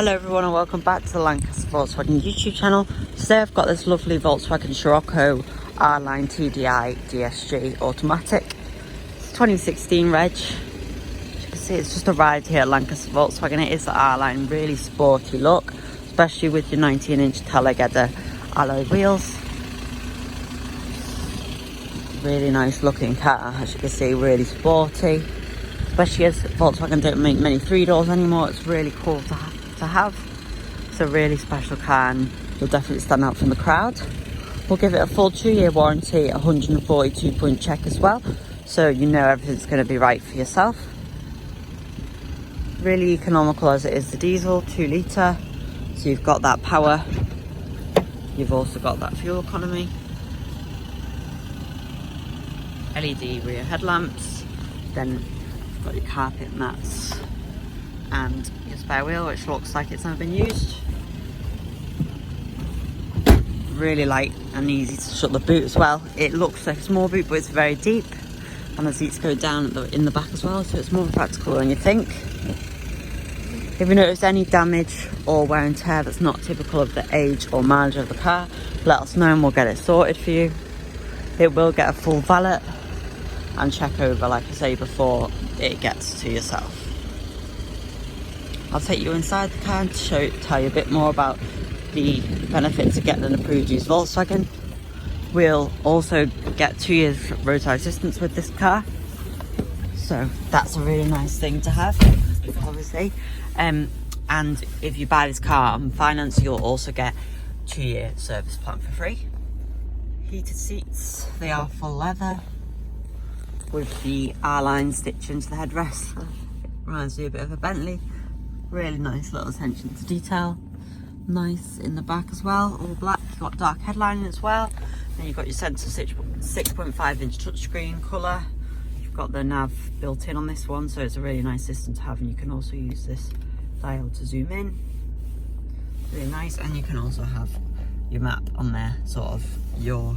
Hello everyone and welcome back to the Lancaster Volkswagen YouTube channel. Today I've got this lovely Volkswagen Scirocco R-Line TDI DSG automatic. It's 2016 reg. As you can see, it's just arrived here at Lancaster Volkswagen. It is the R-Line, really sporty look, especially with your 19-inch Talladega alloy wheels. Really nice looking car, as you can see, really sporty. Especially as Volkswagen don't make many 3 doors anymore, it's really cool to have. It's a really special car and you'll definitely stand out from the crowd. We'll give it a full 2-year warranty, 142-point check as well, so you know everything's going to be right for yourself. Really economical as it is the diesel, 2 litre, so you've got that power, you've also got that fuel economy. LED rear headlamps, then you've got your carpet mats and your spare wheel, which looks like it's never been used. Really light and easy to shut the boot as well. It looks like a small boot, but it's very deep, and the seats go down in the back as well, so it's more practical than you think. If you notice any damage or wear and tear that's not typical of the age or mileage of the car, let us know and we'll get it sorted for you. It will get a full valet and check over, like I say, before it gets to yourself. I'll take you inside the car and tell you a bit more about the benefits of getting an approved used Volkswagen. We'll also get 2 years roadside assistance with this car, so that's a really nice thing to have, obviously. And if you buy this car on finance, you'll also get 2-year service plan for free. Heated seats, they are full leather with the R-Line stitch into the headrest. It reminds me a bit of a Bentley. Really nice little attention to detail. Nice in the back as well, all black. You've got dark headlining as well. Then you've got your sensor 6.5-inch touchscreen colour. You've got the nav built in on this one, so it's a really nice system to have, and you can also use this dial to zoom in. Really nice, and you can also have your map on there, sort of your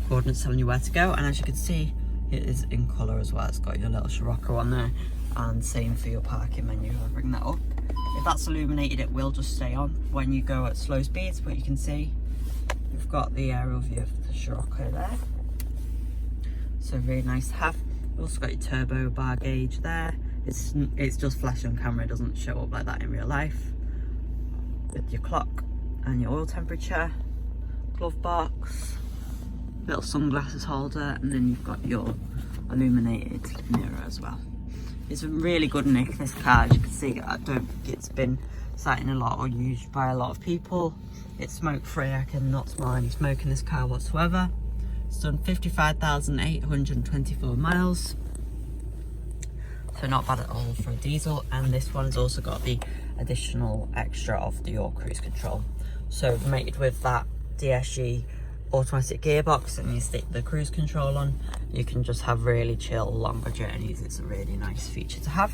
coordinates telling you where to go, and as you can see, it is in colour as well. It's got your little Scirocco on there, and same for your parking menu. I'll bring that up. If that's illuminated, it will just stay on when you go at slow speeds, but you can see we've got the aerial view of the Scirocco there. So really nice to have. You've also got your turbo bar gauge there. It's just flash on camera, it doesn't show up like that in real life. With your clock and your oil temperature, glove box, little sunglasses holder, and then you've got your illuminated mirror as well. It's a really good nick, this car. As you can see, I don't think it's been sat in a lot or used by a lot of people. It's smoke free, I cannot smell any smoke in this car whatsoever. It's done 55,824 miles. So not bad at all for a diesel, and this one has also got the additional extra of the yaw cruise control. So mated with that DSG automatic gearbox, and you stick the cruise control on, you can just have really chill longer journeys. It's a really nice feature to have.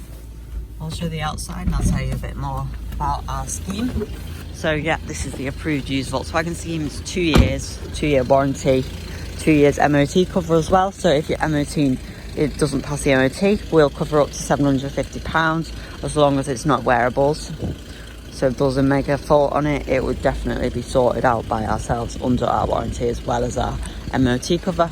I'll show the outside and I'll tell you a bit more about our scheme. So yeah, this is the approved used Volkswagen scheme. It's 2 years, 2-year warranty, 2 years MOT cover as well. So if your MOT it doesn't pass the MOT, we'll cover up to £750 as long as it's not wearables. So if there's a mega fault on it, it would definitely be sorted out by ourselves under our warranty, as well as our MOT cover.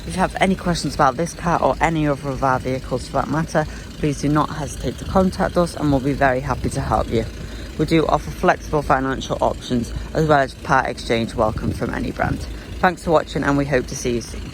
If you have any questions about this car or any other of our vehicles for that matter, please do not hesitate to contact us and we'll be very happy to help you. We do offer flexible financial options as well as part exchange welcome from any brand. Thanks for watching and we hope to see you soon.